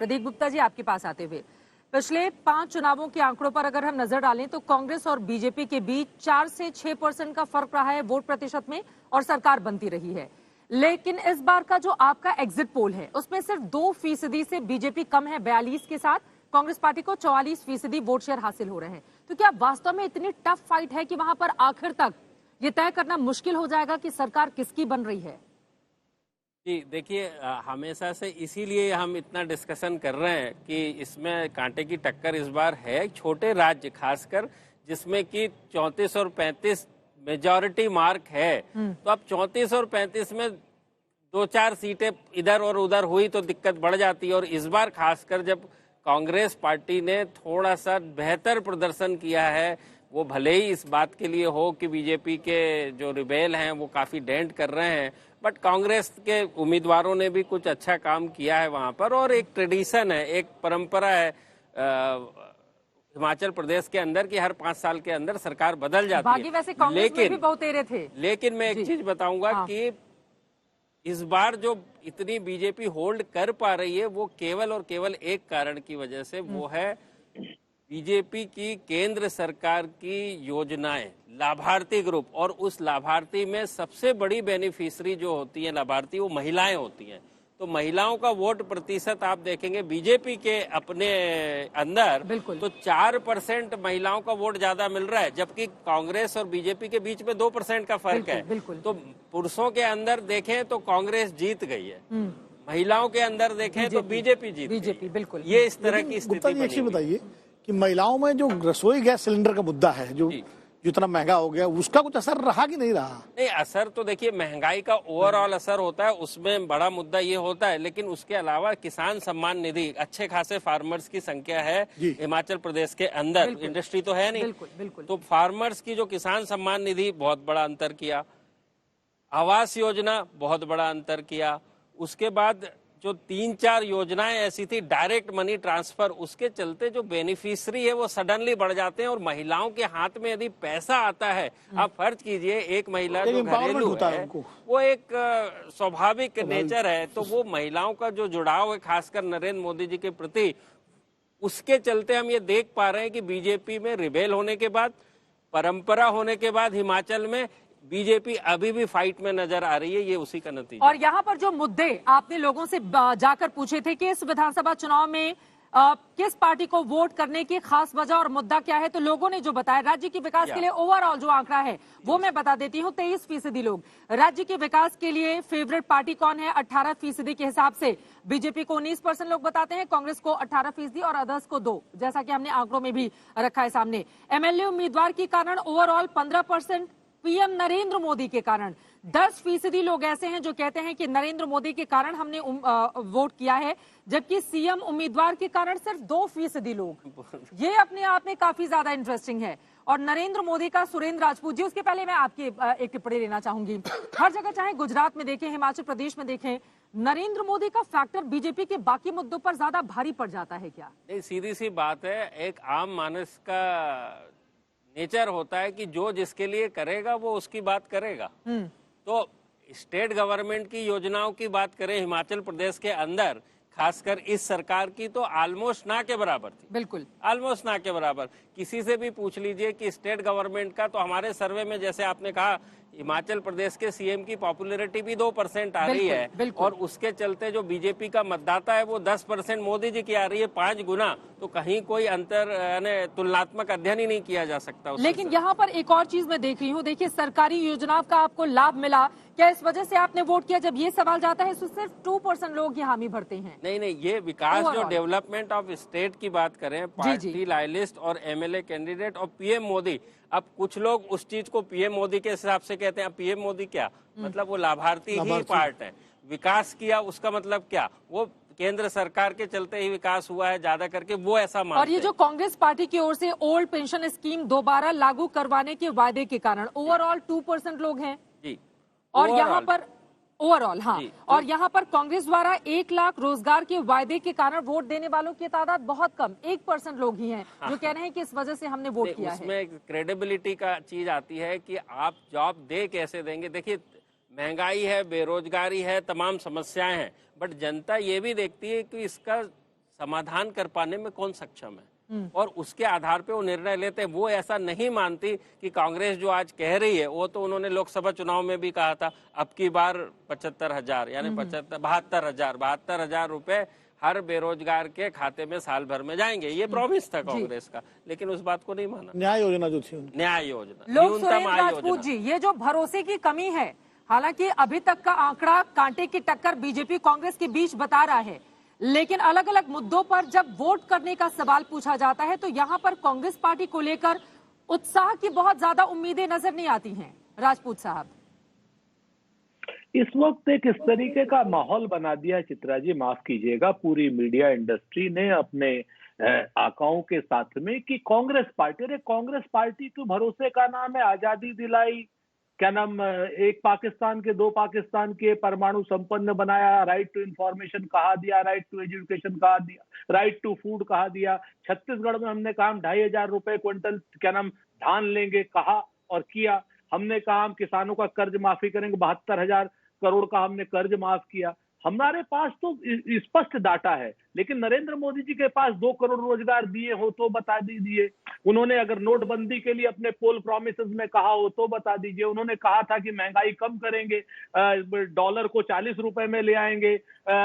प्रदीप गुप्ता जी, आपके पास आते हुए पिछले 5 चुनावों के आंकड़ों पर अगर हम नजर डालें तो कांग्रेस और बीजेपी के बीच 4 से 6% का फर्क रहा है वोट प्रतिशत में और सरकार बनती रही है। लेकिन इस बार का जो आपका एग्जिट पोल है उसमें सिर्फ 2% से बीजेपी कम है 42 के साथ, कांग्रेस पार्टी को 44% वोट शेयर हासिल हो रहे हैं। तो क्या वास्तव में इतनी टफ फाइट है कि वहां पर आखिर तक ये तय करना मुश्किल हो जाएगा कि सरकार किसकी बन रही है? जी देखिए, हमेशा से इसीलिए हम इतना डिस्कशन कर रहे हैं कि इसमें कांटे की टक्कर इस बार है। छोटे राज्य खासकर जिसमें कि 34 और 35 मेजॉरिटी मार्क है, तो अब 34 और 35 में 2-4 सीटें इधर और उधर हुई तो दिक्कत बढ़ जाती है। और इस बार खासकर जब कांग्रेस पार्टी ने थोड़ा सा बेहतर प्रदर्शन किया है, वो भले ही इस बात के लिए हो कि बीजेपी के जो रिबेल हैं वो काफ़ी डेंट कर रहे हैं, बट कांग्रेस के उम्मीदवारों ने भी कुछ अच्छा काम किया है वहाँ पर। और एक ट्रेडिशन है, एक परंपरा है हिमाचल प्रदेश के अंदर कि हर 5 साल के अंदर सरकार बदल जाती है। वैसे कांग्रेस में भी बहुत तेरे थे। लेकिन मैं एक चीज बताऊंगा कि इस बार जो इतनी बीजेपी होल्ड कर पा रही है वो केवल और केवल एक कारण की वजह से, वो है बीजेपी की केंद्र सरकार की योजनाएं, लाभार्थी ग्रुप। और उस लाभार्थी में सबसे बड़ी बेनिफिशियरी जो होती है लाभार्थी, वो महिलाएं होती हैं। तो महिलाओं का वोट प्रतिशत आप देखेंगे बीजेपी के अपने अंदर तो 4% महिलाओं का वोट ज्यादा मिल रहा है, जबकि कांग्रेस और बीजेपी के बीच में 2% का फर्क है। तो पुरुषों के अंदर देखें तो कांग्रेस जीत गई है, महिलाओं के अंदर देखें तो बीजेपी जीत गई। बिल्कुल ये इस तरह की स्थिति बताइए कि महिलाओं में जो रसोई गैस सिलेंडर का मुद्दा है, जो जितना महंगा हो गया, उसका कुछ असर रहा कि नहीं रहा? नहीं, असर तो देखिए महंगाई का ओवरऑल असर होता है, उसमें बड़ा मुद्दा ये होता है। लेकिन उसके अलावा किसान सम्मान निधि, अच्छे खासे फार्मर्स की संख्या है हिमाचल प्रदेश के अंदर, इंडस्ट्री तो है नहीं, तो फार्मर्स की जो किसान सम्मान निधि बहुत बड़ा अंतर किया, आवास योजना बहुत बड़ा अंतर किया। उसके बाद जो 3-4 योजनाएं ऐसी थी डायरेक्ट मनी ट्रांसफर, उसके चलते जो बेनिफिशियरी है वो सडनली बढ़ जाते हैं। और महिलाओं के हाथ में यदि पैसा आता है, आप फर्ज कीजिए एक महिला जो घरेलू है वो एक स्वाभाविक नेचर है, तो वो महिलाओं का जो जुड़ाव है खासकर नरेंद्र मोदी जी के प्रति, उसके चलते हम ये देख पा रहे हैं कि बीजेपी में रिबेल होने के बाद, परंपरा होने के बाद हिमाचल में बीजेपी अभी भी फाइट में नजर आ रही है। ये उसी का नतीजा। और यहाँ पर जो मुद्दे आपने लोगों से जाकर पूछे थे कि इस विधानसभा चुनाव में किस पार्टी को वोट करने की खास वजह और मुद्दा क्या है, तो लोगों ने जो बताया राज्य के विकास के लिए ओवरऑल जो आंकड़ा है वो मैं बता देती हूँ। 23% लोग राज्य के विकास के लिए फेवरेट पार्टी कौन है, 18% के हिसाब से बीजेपी को 19% लोग बताते हैं, कांग्रेस को 18% और अदर्स को 2, जैसा कि हमने आंकड़ों में भी रखा है सामने। एमएलए उम्मीदवार के कारण ओवरऑल 15%, पीएम नरेंद्र मोदी के कारण 10% लोग ऐसे हैं जो कहते हैं कि नरेंद्र मोदी के कारण हमने वोट किया है, जबकि सीएम उम्मीदवार के कारण सिर्फ 2% लोग। ये अपने आप में काफी ज्यादा इंटरेस्टिंग है। और नरेंद्र मोदी का सुरेंद्र राजपूत जी, उसके पहले मैं आपकी एक टिप्पणी लेना चाहूंगी। हर जगह चाहे गुजरात में देखें, हिमाचल प्रदेश में देखें, नरेंद्र मोदी का फैक्टर बीजेपी के बाकी मुद्दों पर ज्यादा भारी पड़ जाता है क्या? नहीं, सीधी सी बात है, एक आम मानस का नेचर होता है कि जो जिसके लिए करेगा वो उसकी बात करेगा। तो स्टेट गवर्नमेंट की योजनाओं की बात करें हिमाचल प्रदेश के अंदर, खासकर इस सरकार की, तो ऑलमोस्ट ना के बराबर थी। बिल्कुल ऑलमोस्ट ना के बराबर। किसी से भी पूछ लीजिए कि स्टेट गवर्नमेंट का, तो हमारे सर्वे में जैसे आपने कहा हिमाचल प्रदेश के सीएम की पॉपुलैरिटी भी 2% आ रही है, और उसके चलते जो बीजेपी का मतदाता है वो 10% मोदी जी की आ रही है, 5 गुना। तो कहीं कोई अंतर तुलनात्मक अध्ययन ही नहीं किया जा सकता। लेकिन यहाँ पर एक और चीज मैं देख रही हूँ, देखिए सरकारी योजनाओं का आपको लाभ मिला, क्या इस वजह से आपने वोट किया? जब ये सवाल जाता है तो सिर्फ 2% लोग ये हामी भरते हैं। नहीं, ये विकास जो डेवलपमेंट ऑफ स्टेट की बात करें, पार्टी लाइलिस्ट और एमएलए कैंडिडेट और पीएम मोदी, अब कुछ लोग उस चीज को पीएम मोदी के हिसाब से कहते हैं। पीएम मोदी क्या मतलब, वो लाभार्थी ही पार्ट है। विकास किया उसका मतलब क्या, वो केंद्र सरकार के चलते ही विकास हुआ है ज्यादा करके, वो ऐसा मानते हैं। और ये जो कांग्रेस पार्टी की ओर से ओल्ड पेंशन स्कीम दोबारा लागू करवाने के वादे के कारण ओवरऑल 2% लोग हैं जी। और यहाँ पर ओवरऑल और यहाँ पर कांग्रेस द्वारा 1 लाख रोजगार के वायदे के कारण वोट देने वालों की तादाद बहुत कम, 1% लोग ही हैं जो कह रहे हैं कि इस वजह से हमने वोट किया है। उसमें क्रेडिबिलिटी का चीज आती है कि आप जॉब दे कैसे देंगे। देखिए महंगाई है, बेरोजगारी है, तमाम समस्याएं हैं, बट जनता ये भी देखती है कि इसका समाधान कर पाने में कौन सक्षम है और उसके आधार पे वो निर्णय लेते हैं। वो ऐसा नहीं मानती कि कांग्रेस जो आज कह रही है, वो तो उन्होंने लोकसभा चुनाव में भी कहा था, अब की बार 75,000 यानी 72,000 रुपए हर बेरोजगार के खाते में साल भर में जाएंगे। ये प्रॉमिस था कांग्रेस का, लेकिन उस बात को नहीं माना। न्याय योजना जो थी उनकी। न्याय योजना, लोग न्यूनतम सुरेंद्र आय राजपूत योजना। जी, ये जो भरोसे की कमी है, हालांकि अभी तक का आंकड़ा कांटे की टक्कर बीजेपी कांग्रेस के बीच बता रहा है, लेकिन अलग अलग मुद्दों पर जब वोट करने का सवाल पूछा जाता है तो यहाँ पर कांग्रेस पार्टी को लेकर उत्साह की बहुत ज्यादा उम्मीदें नजर नहीं आती हैं। राजपूत साहब, इस वक्त एक इस तरीके का माहौल बना दिया है चित्रा जी, माफ कीजिएगा, पूरी मीडिया इंडस्ट्री ने अपने आकाओं के साथ में कि कांग्रेस पार्टी तो भरोसे का नाम है, आजादी दिलाई, क्या नाम, एक पाकिस्तान के दो पाकिस्तान के, परमाणु संपन्न बनाया, राइट टू इंफॉर्मेशन कहा दिया, राइट टू एजुकेशन कहा दिया, राइट टू फूड कहा दिया। छत्तीसगढ़ में हमने कहा 2,500 रुपए क्विंटल क्या नाम धान लेंगे, कहा और किया। हमने कहा हम किसानों का कर्ज माफी करेंगे, 72,000 करोड़ का हमने कर्ज माफ किया। हमारे पास तो स्पष्ट डाटा है, लेकिन नरेंद्र मोदी जी के पास 2 करोड़ रोजगार दिए हो तो बता दीजिए। उन्होंने अगर नोटबंदी के लिए अपने पोल प्रॉमिसेस में कहा हो तो बता दीजिए। उन्होंने कहा था कि महंगाई कम करेंगे, डॉलर को 40 रुपए में ले आएंगे,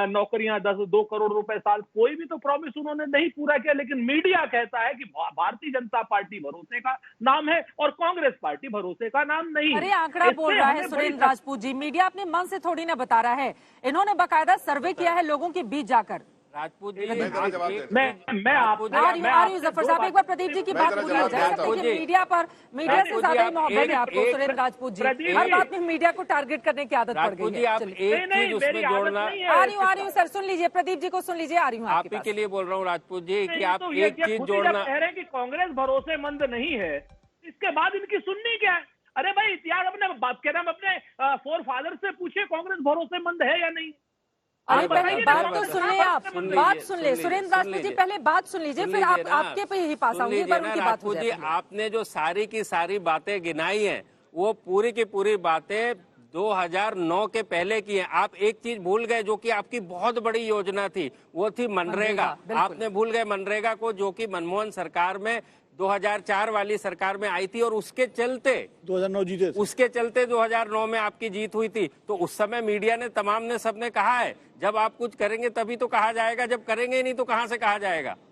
नौकरियां 2 करोड़ रुपए साल, कोई भी तो प्रॉमिस उन्होंने नहीं पूरा किया। लेकिन मीडिया कहता है कि भारतीय जनता पार्टी भरोसे का नाम है और कांग्रेस पार्टी भरोसे का नाम नहीं। अरे आंकड़ा बोल रहा है सुरेंद्र राजपूत जी, मीडिया अपने मन से थोड़ी ना बता रहा है, इन्होंने बाकायदा सर्वे किया है लोगों के बीच जाकर। राजपूत जी, मैं जफर साहब, एक बार प्रदीप जी की बात पूरी हो जाए। मीडिया से ज्यादा ही मोहब्बत है आपको सुरेंद्र राजपूत जी, हर बात में मीडिया को टारगेट करने की आदत पड़ गई है। आप एक चीज उसमें जोड़ना, आ रही हूँ सर, सुन लीजिए, प्रदीप जी को सुन लीजिए, आ रही हूँ आप ही के लिए बोल रहा हूँ राजपूत जी कि आप एक चीज जोड़ना। कह रहे हैं कि कांग्रेस भरोसेमंद नहीं है, इसके बाद इनकी सुननी क्या है? अरे भाई, इतिहास अपने बात कह रहे हैं, अपने फोर फादर से पूछे कांग्रेस भरोसेमंद है या नहीं। अरे पहले बात तो सुन ले, आप बात सुन ले सुरेंद्र राजपूत जी, पहले बात सुन लीजिए, फिर आप आपके पे ही पास आऊंगी, पर उनकी बात हो जाएगी। आपने जो सारी की सारी बातें गिनाई हैं, वो पूरी की पूरी बातें 2009 के पहले की है। आप एक चीज भूल गए जो कि आपकी बहुत बड़ी योजना थी, वो थी मनरेगा। आपने भूल गए मनरेगा को, जो कि मनमोहन सरकार में 2004 वाली सरकार में आई थी और उसके चलते 2009 जीते, उसके चलते 2009 में आपकी जीत हुई थी। तो उस समय मीडिया ने तमाम ने सबने कहा है, जब आप कुछ करेंगे तभी तो कहा जाएगा, जब करेंगे ही नहीं तो कहां से कहा जाएगा।